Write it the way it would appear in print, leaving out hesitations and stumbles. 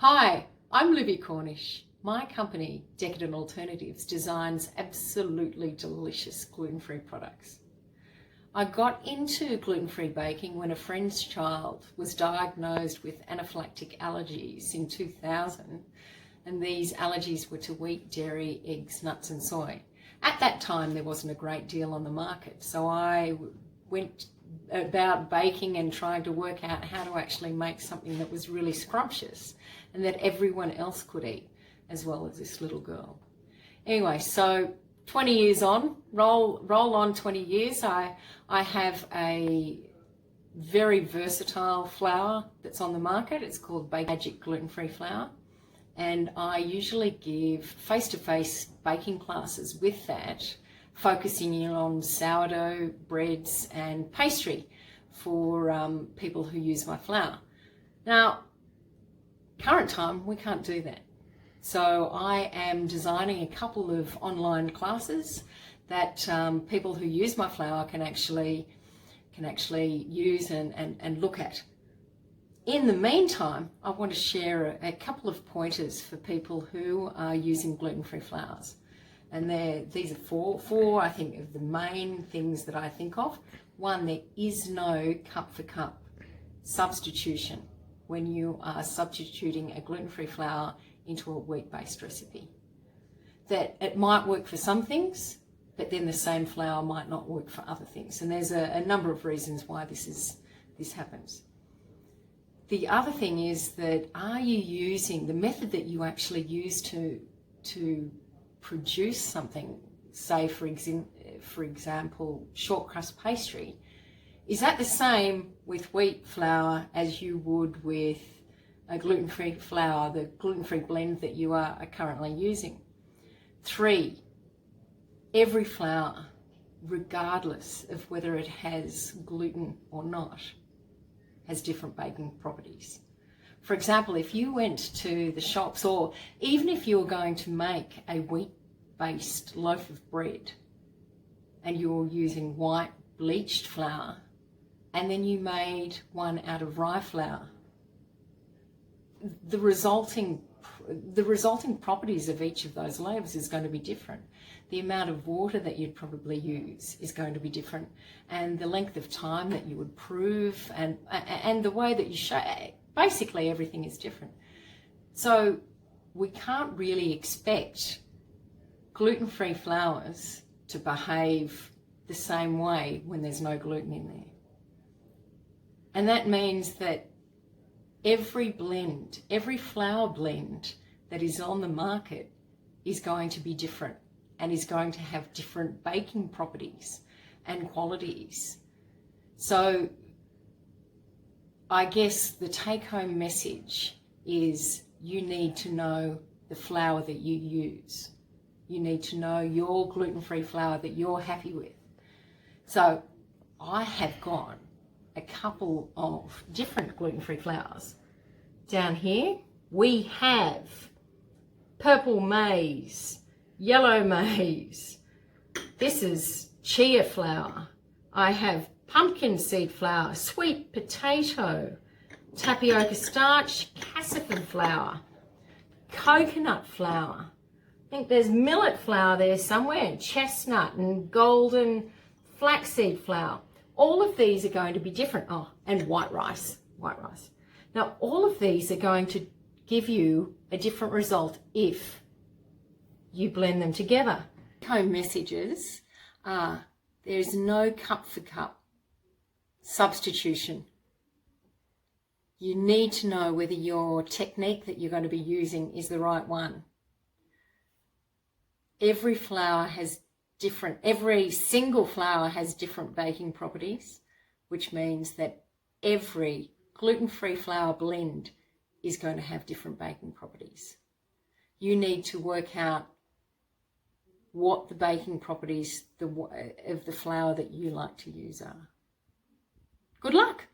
Hi, I'm Libby Cornish. My company, Decadent Alternatives, designs absolutely delicious gluten-free products. I got into gluten-free baking when a friend's child was diagnosed with anaphylactic allergies in 2000, and these allergies were to wheat, dairy, eggs, nuts and soy. At that time, there wasn't a great deal on the market, so I went about baking and trying to work out how to actually make something that was really scrumptious and that everyone else could eat, as well as this little girl. Anyway, so 20 years on, roll on 20 years, I have a very versatile flour that's on the market. It's called Bake Magic gluten-free flour, and I usually give face-to-face baking classes with that, focusing in on sourdough, breads and pastry for people who use my flour. Now, current time, we can't do that. So I am designing a couple of online classes that people who use my flour can actually use and look at. In the meantime, I want to share a couple of pointers for people who are using gluten-free flours. And these are four, I think, of the main things that I think of. One, there is no cup for cup substitution when you are substituting a gluten-free flour into a wheat-based recipe. That it might work for some things, but then the same flour might not work for other things. And there's a number of reasons why this happens. The other thing is that, are you using the method that you actually use to produce something, say for example, short crust pastry, is that the same with wheat flour as you would with a gluten-free flour, the gluten-free blend that you are currently using? 3, every flour, regardless of whether it has gluten or not, has different baking properties. For example, if you went to the shops, or even if you were going to make a wheat-based loaf of bread and you're using white bleached flour, and then you made one out of rye flour, the resulting properties of each of those loaves is going to be different. The amount of water that you'd probably use is going to be different, and the length of time that you would prove and the way that you show, basically everything is different. So we can't really expect gluten-free flours to behave the same way when there's no gluten in there. And that means that every blend, every flour blend that is on the market is going to be different and is going to have different baking properties and qualities. So I guess the take-home message is you need to know the flour that you use. You need to know your gluten-free flour that you're happy with. So I have got a couple of different gluten-free flours. Down here we have purple maize, yellow maize. This is chia flour. I have pumpkin seed flour, sweet potato, tapioca starch, cassava flour, coconut flour. I think there's millet flour there somewhere, chestnut and golden flaxseed flour. All of these are going to be different. Oh, and white rice. Now, all of these are going to give you a different result if you blend them together. Home messages are there's no cup for cup substitution. You need to know whether your technique that you're going to be using is the right one. Every single flour has different baking properties, which means that every gluten-free flour blend is going to have different baking properties. You need to work out what the baking properties of the flour that you like to use are. Good luck.